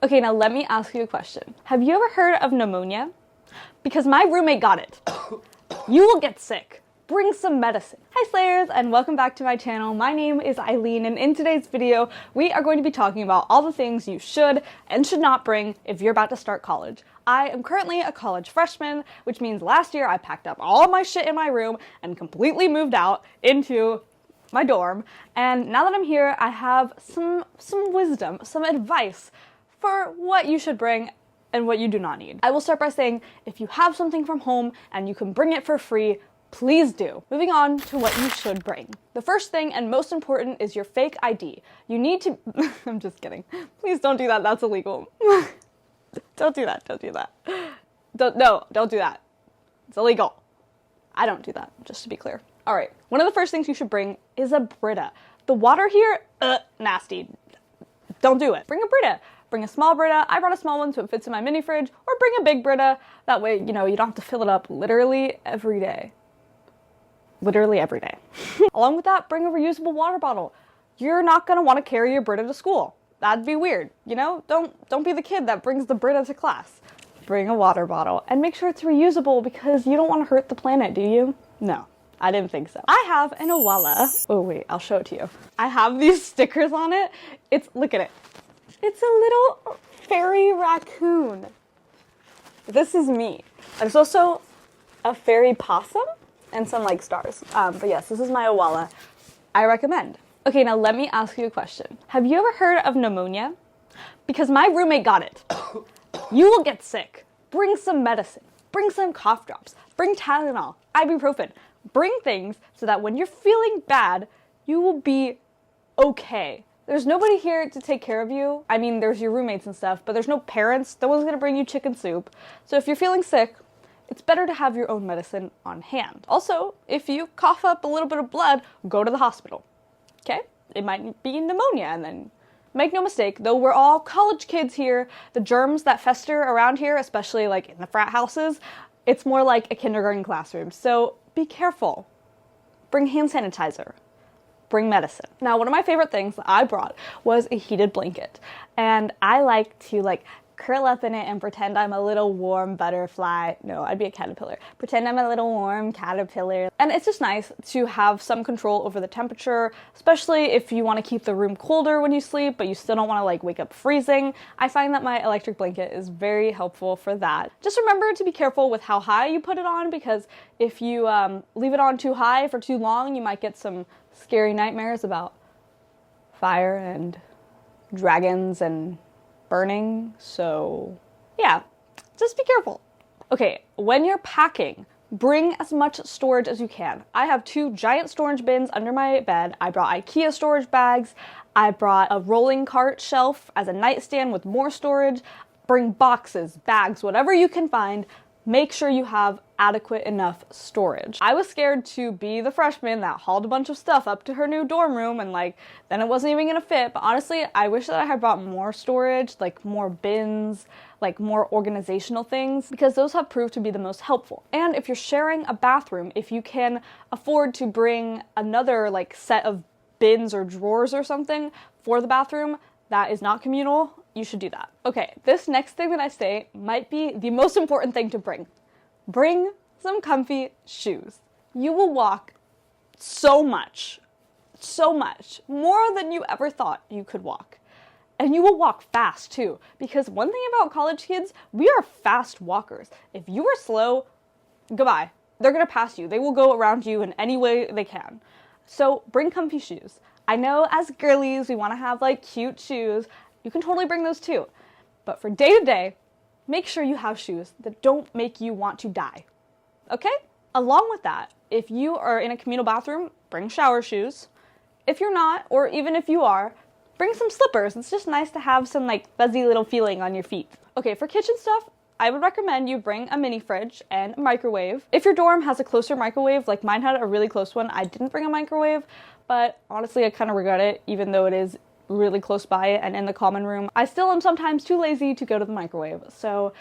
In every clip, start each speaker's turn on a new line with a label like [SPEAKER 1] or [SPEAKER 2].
[SPEAKER 1] Okay, now let me ask you a question. Have you ever heard of pneumonia? Because my roommate got it. You will get sick. Bring some medicine. Hi Slayers, and welcome back to my channel. My name is Eileen, and in today's video, we are going to be talking about all the things you should and should not bring if you're about to start college. I am currently a college freshman, which means last year I packed up all my shit in my room and completely moved out into my dorm. And now that I'm here, I have some wisdom, some advice for what you should bring and what you do not need. I will start by saying, if you have something from home and you can bring it for free, please do. Moving on to what you should bring. The first thing and most important is your fake ID. You need to, I'm just kidding. Please don't do that, that's illegal. Don't do that, don't do that. Don't do that. It's illegal. I don't do that, just to be clear. All right, one of the first things you should bring is a Brita. The water here, nasty. Don't do it. Bring a Brita. Bring a small Brita. I brought a small one so it fits in my mini fridge, or bring a big Brita. That way, you don't have to fill it up literally every day. Literally every day. Along with that, bring a reusable water bottle. You're not gonna want to carry your Brita to school. That'd be weird, Don't be the kid that brings the Brita to class. Bring a water bottle and make sure it's reusable because you don't want to hurt the planet, do you? No, I didn't think so. I have an Awala. Oh wait, I'll show it to you. I have these stickers on it. Look at it. It's a little fairy raccoon. This is me. There's also a fairy possum and some stars. But yes, this is my Awala. I recommend. Okay, now let me ask you a question. Have you ever heard of pneumonia? Because my roommate got it. You will get sick. Bring some medicine. Bring some cough drops. Bring Tylenol, ibuprofen. Bring things so that when you're feeling bad, you will be okay. There's nobody here to take care of you. I mean, there's your roommates and stuff, but there's no parents. No one's gonna bring you chicken soup. So if you're feeling sick, it's better to have your own medicine on hand. Also, if you cough up a little bit of blood, go to the hospital, okay? It might be pneumonia, and then make no mistake, though we're all college kids here, the germs that fester around here, especially in the frat houses, it's more like a kindergarten classroom. So be careful. Bring hand sanitizer. Bring medicine. Now, one of my favorite things that I brought was a heated blanket. And I like to curl up in it and pretend I'm a little warm butterfly. No, I'd be a caterpillar. Pretend I'm a little warm caterpillar. And it's just nice to have some control over the temperature, especially if you want to keep the room colder when you sleep, but you still don't want to wake up freezing. I find that my electric blanket is very helpful for that. Just remember to be careful with how high you put it on, because if you leave it on too high for too long, you might get some scary nightmares about fire and dragons and burning. So yeah, just be careful. Okay, when you're packing, bring as much storage as you can. I have 2 giant storage bins under my bed. I brought IKEA storage bags. I brought a rolling cart shelf as a nightstand with more storage. Bring boxes, bags, whatever you can find. Make sure you have adequate enough storage. I was scared to be the freshman that hauled a bunch of stuff up to her new dorm room and then it wasn't even gonna fit. But honestly, I wish that I had brought more storage, more bins, more organizational things, because those have proved to be the most helpful. And if you're sharing a bathroom, if you can afford to bring another set of bins or drawers or something for the bathroom that is not communal, you should do that. Okay, this next thing that I say might be the most important thing to bring. Bring some comfy shoes. You will walk so much, more than you ever thought you could walk. And you will walk fast too, because one thing about college kids, we are fast walkers. If you are slow, goodbye. They're gonna pass you. They will go around you in any way they can. So bring comfy shoes. I know as girlies, we wanna have cute shoes. You can totally bring those too. But for day to day, make sure you have shoes that don't make you want to die, okay? Along with that, if you are in a communal bathroom, bring shower shoes. If you're not, or even if you are, bring some slippers. It's just nice to have some fuzzy little feeling on your feet. Okay, for kitchen stuff, I would recommend you bring a mini fridge and a microwave. If your dorm has a closer microwave, mine had a really close one, I didn't bring a microwave, but honestly, I kind of regret it, even though it is really close by it and in the common room. I still am sometimes too lazy to go to the microwave, so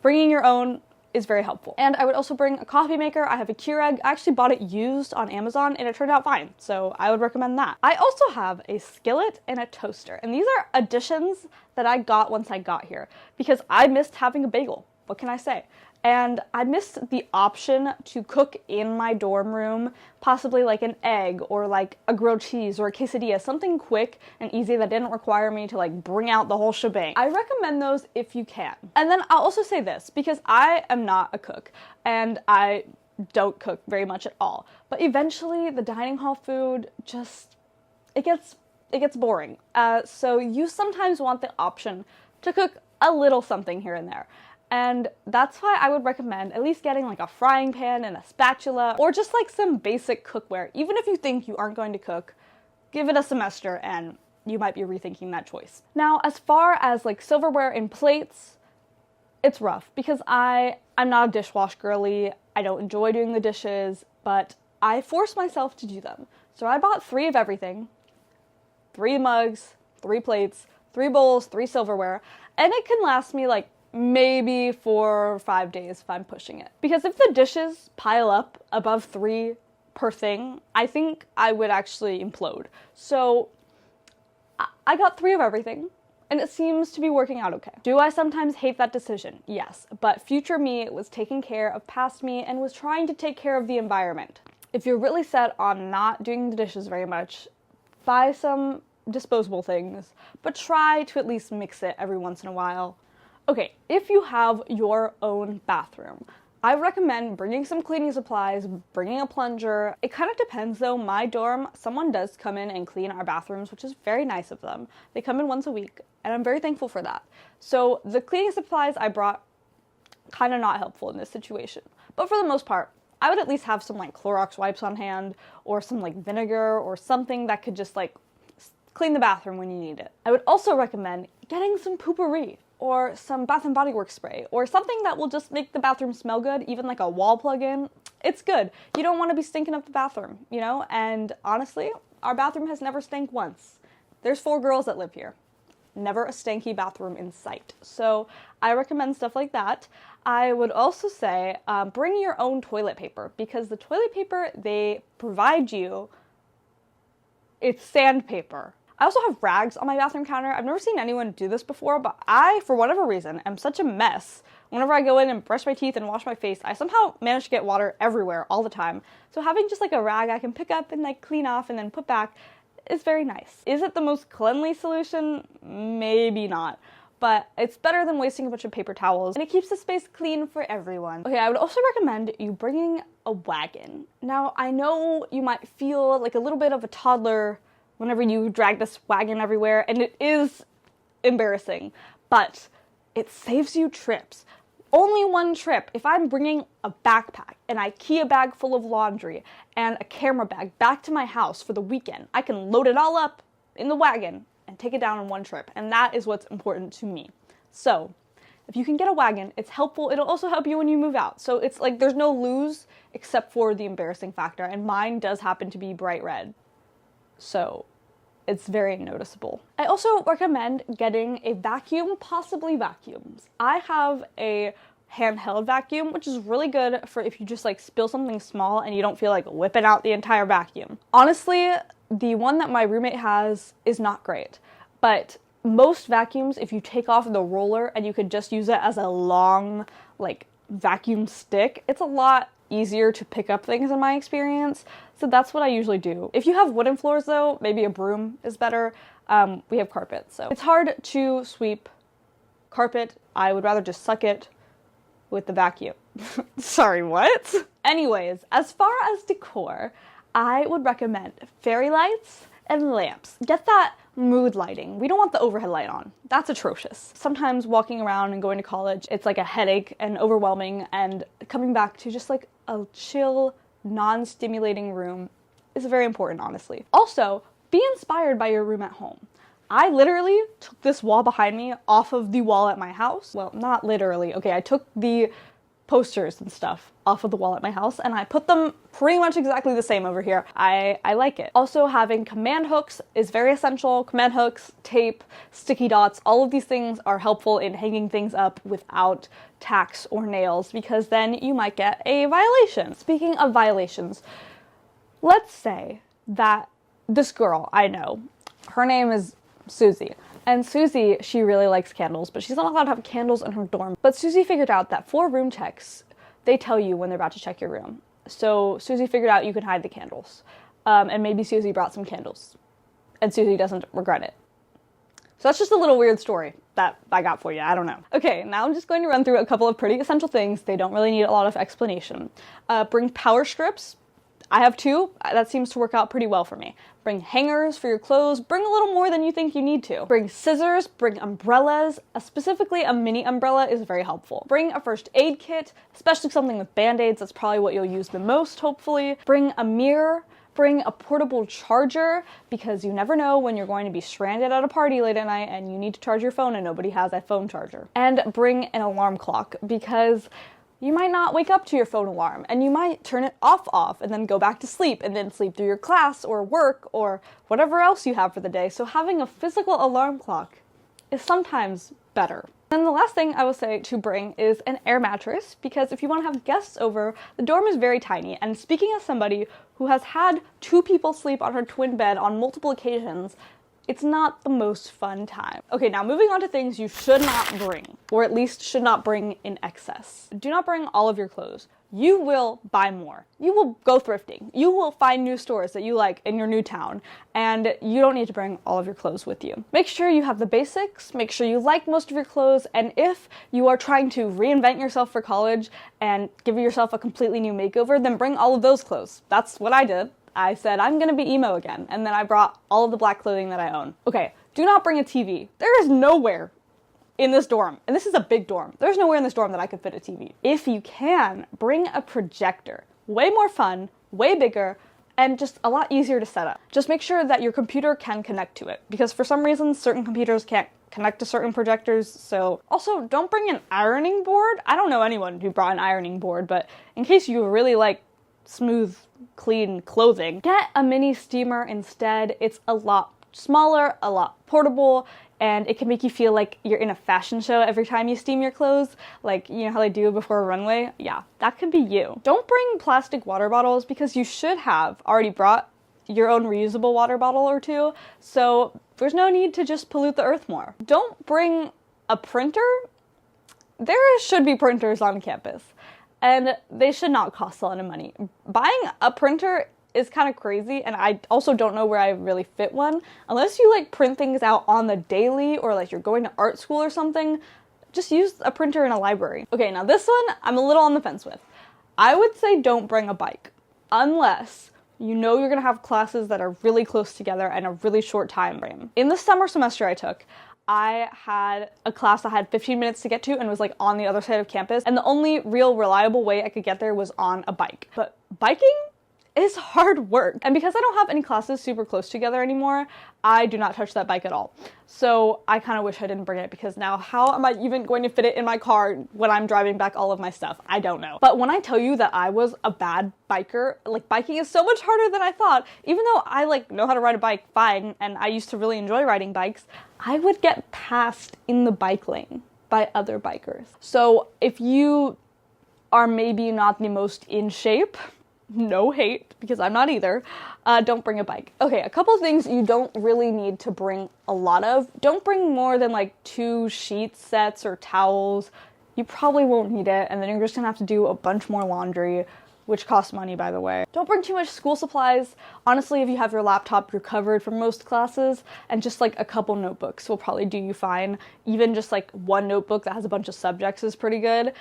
[SPEAKER 1] bringing your own is very helpful. And I would also bring a coffee maker. I have a Keurig. I actually bought it used on Amazon and it turned out fine, so I would recommend that. I also have a skillet and a toaster, and these are additions that I got once I got here because I missed having a bagel. What can I say? And I missed the option to cook in my dorm room, possibly like an egg or like a grilled cheese or a quesadilla, something quick and easy that didn't require me to like bring out the whole shebang. I recommend those if you can. And then I'll also say this, because I am not a cook and I don't cook very much at all, but eventually the dining hall food just, it gets boring. So you sometimes want the option to cook a little something here and there. And that's why I would recommend at least getting like a frying pan and a spatula or just like some basic cookware. Even if you think you aren't going to cook, give it a semester and you might be rethinking that choice. Now, as far as like silverware and plates, it's rough because I'm not a dishwash girly. I don't enjoy doing the dishes, but I force myself to do them. So I bought 3 of everything, 3 mugs, 3 plates, 3 bowls, 3 silverware, and it can last me like maybe 4 or 5 days if I'm pushing it. Because if the dishes pile up above 3 per thing, I think I would actually implode. So I got 3 of everything, and it seems to be working out okay. Do I sometimes hate that decision? Yes, but future me was taking care of past me and was trying to take care of the environment. If you're really set on not doing the dishes very much, buy some disposable things, but try to at least mix it every once in a while. Okay, if you have your own bathroom, I recommend bringing some cleaning supplies, bringing a plunger. It kind of depends though. My dorm, someone does come in and clean our bathrooms, which is very nice of them. They come in once a week, and I'm very thankful for that. So the cleaning supplies I brought, kind of not helpful in this situation. But for the most part, I would at least have some like Clorox wipes on hand, or some like vinegar, or something that could just like clean the bathroom when you need it. I would also recommend getting some poopery, or some Bath & Body Works spray, or something that will just make the bathroom smell good, even like a wall plug-in. It's good. You don't want to be stinking up the bathroom, you know? And honestly, our bathroom has never stank once. There's 4 girls that live here. Never a stanky bathroom in sight. So I recommend stuff like that. I would also say bring your own toilet paper, because the toilet paper they provide you, it's sandpaper. I also have rags on my bathroom counter. I've never seen anyone do this before, but I, for whatever reason, am such a mess. Whenever I go in and brush my teeth and wash my face, I somehow manage to get water everywhere all the time. So having just like a rag I can pick up and like clean off and then put back is very nice. Is it the most cleanly solution? Maybe not. But it's better than wasting a bunch of paper towels, and it keeps the space clean for everyone. Okay, I would also recommend you bringing a wagon. Now, I know you might feel like a little bit of a toddler whenever you drag this wagon everywhere, and it is embarrassing, but it saves you trips. Only one trip. If I'm bringing a backpack, an IKEA bag full of laundry, and a camera bag back to my house for the weekend, I can load it all up in the wagon and take it down on one trip, and that is what's important to me. So, if you can get a wagon, it's helpful. It'll also help you when you move out. So it's like there's no lose except for the embarrassing factor, and mine does happen to be bright red. So it's very noticeable. I also recommend getting a vacuum, possibly vacuums. I have a handheld vacuum, which is really good for if you just like spill something small and you don't feel like whipping out the entire vacuum. Honestly, the one that my roommate has is not great, but most vacuums, if you take off the roller and you could just use it as a long like vacuum stick, it's a lot easier to pick up things in my experience. So that's what I usually do. If you have wooden floors though, maybe a broom is better. We have carpet, so it's hard to sweep carpet. I would rather just suck it with the vacuum. Sorry, what? Anyways, as far as decor, I would recommend fairy lights and lamps. Get that mood lighting. We don't want the overhead light on. That's atrocious. Sometimes walking around and going to college, it's like a headache and overwhelming, and coming back to just like a chill, non-stimulating room is very important, honestly. Also, be inspired by your room at home. I literally took this wall behind me off of the wall at my house. Well, not literally. Okay, I took the posters and stuff off of the wall at my house, and I put them pretty much exactly the same over here. I like it. Also, having command hooks is very essential. Command hooks, tape, sticky dots, all of these things are helpful in hanging things up without tacks or nails, because then you might get a violation. Speaking of violations, let's say that this girl I know, her name is Susie. And Susie, she really likes candles, but she's not allowed to have candles in her dorm. But Susie figured out that for room checks, they tell you when they're about to check your room. So Susie figured out you can hide the candles. And maybe Susie brought some candles. And Susie doesn't regret it. So that's just a little weird story that I got for you. I don't know. Okay, now I'm just going to run through a couple of pretty essential things. They don't really need a lot of explanation. Bring power strips. I have 2. That seems to work out pretty well for me. Bring hangers for your clothes. Bring a little more than you think you need to. Bring scissors. Bring umbrellas. Specifically, a mini umbrella is very helpful. Bring a first aid kit, especially something with band-aids. That's probably what you'll use the most, hopefully. Bring a mirror. Bring a portable charger, because you never know when you're going to be stranded at a party late at night and you need to charge your phone and nobody has a phone charger. And bring an alarm clock, because you might not wake up to your phone alarm, and you might turn it off and then go back to sleep and then sleep through your class or work or whatever else you have for the day. So having a physical alarm clock is sometimes better. And the last thing I will say to bring is an air mattress, because if you want to have guests over, the dorm is very tiny. And speaking as somebody who has had 2 people sleep on her twin bed on multiple occasions, it's not the most fun time. Okay, now moving on to things you should not bring, or at least should not bring in excess. Do not bring all of your clothes. You will buy more. You will go thrifting. You will find new stores that you like in your new town, and you don't need to bring all of your clothes with you. Make sure you have the basics, make sure you like most of your clothes, and if you are trying to reinvent yourself for college and give yourself a completely new makeover, then bring all of those clothes. That's what I did. I said, I'm gonna be emo again, and then I brought all of the black clothing that I own. Okay, do not bring a TV. There is nowhere in this dorm, and this is a big dorm, there's nowhere in this dorm that I could fit a TV. If you can, bring a projector. Way more fun, way bigger, and just a lot easier to set up. Just make sure that your computer can connect to it, because for some reason, certain computers can't connect to certain projectors. So also, don't bring an ironing board. I don't know anyone who brought an ironing board, but in case you really like smooth, clean clothing, get a mini steamer instead. It's a lot smaller, a lot portable, and it can make you feel like you're in a fashion show every time you steam your clothes, like, you know how they do before a runway? Yeah, that could be you. Don't bring plastic water bottles, because you should have already brought your own reusable water bottle or 2, so there's no need to just pollute the earth more. Don't bring a printer. There should be printers on campus, and they should not cost a lot of money. Buying a printer is kind of crazy, and I also don't know where I really fit one. Unless you like print things out on the daily, or like you're going to art school or something, just use a printer in a library. Okay, now this one I'm a little on the fence with. I would say don't bring a bike, unless you know you're gonna have classes that are really close together and a really short time frame. In the summer semester I took, I had a class that had 15 minutes to get to and was like on the other side of campus, and the only real reliable way I could get there was on a bike. But biking is hard work. And because I don't have any classes super close together anymore, I do not touch that bike at all. So I kind of wish I didn't bring it, because now how am I even going to fit it in my car when I'm driving back all of my stuff? I don't know. But when I tell you that I was a bad biker, like biking is so much harder than I thought. Even though I like know how to ride a bike fine, and I used to really enjoy riding bikes, I would get passed in the bike lane by other bikers. So if you are maybe not the most in shape, no hate, because I'm not either, don't bring a bike. Okay, a couple of things you don't really need to bring a lot of. Don't bring more than like 2 sheet sets or towels. You probably won't need it, and then you're just gonna have to do a bunch more laundry, which costs money, by the way. Don't bring too much school supplies. Honestly, if you have your laptop, you're covered for most classes, and just like a couple notebooks will probably do you fine. Even just like one notebook that has a bunch of subjects is pretty good,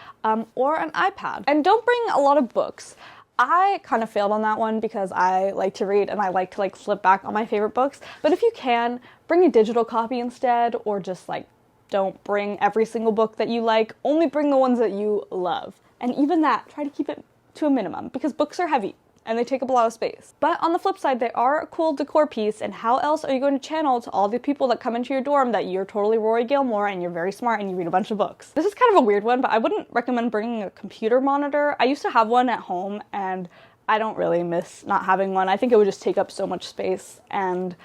[SPEAKER 1] or an iPad. And don't bring a lot of books. I kind of failed on that one because I like to read and I like to like flip back on my favorite books. But if you can, bring a digital copy instead, or just like don't bring every single book that you like. Only bring the ones that you love. And even that, try to keep it to a minimum, because books are heavy. and they take up a lot of space. But on the flip side, they are a cool decor piece, and how else are you going to channel to all the people that come into your dorm that you're totally Rory Gilmore and you're very smart and you read a bunch of books? This is kind of a weird one, but I wouldn't recommend bringing a computer monitor. I used to have one at home, and I don't really miss not having one. I think it would just take up so much space, and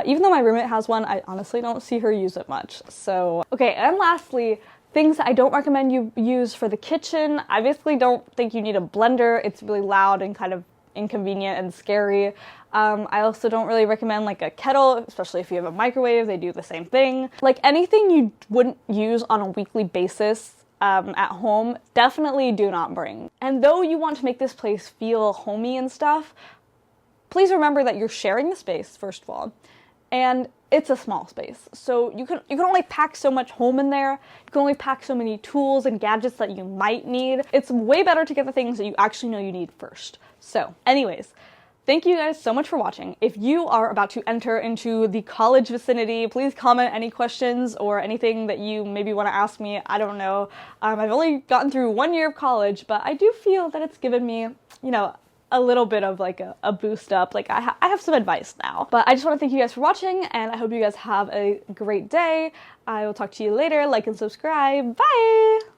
[SPEAKER 1] even though my roommate has one, I honestly don't see her use it much. So, okay, and lastly, things that I don't recommend you use for the kitchen. I basically don't think you need a blender. It's really loud and kind of inconvenient and scary. I also don't really recommend like a kettle, especially if you have a microwave. They do the same thing. Like anything you wouldn't use on a weekly basis at home, definitely do not bring. And though you want to make this place feel homey and stuff, please remember that you're sharing the space, first of all, and it's a small space. So you can only pack so much home in there. You can only pack so many tools and gadgets that you might need. It's way better to get the things that you actually know you need first. So anyways, thank you guys so much for watching. If you are about to enter into the college vicinity, please comment any questions or anything that you maybe want to ask me. I don't know. I've only gotten through 1 year of college, but I do feel that it's given me, you know, a little bit of like a boost up. Like I have some advice now. But I just want to thank you guys for watching, and I hope you guys have a great day. I will talk to you later. Like and subscribe. Bye!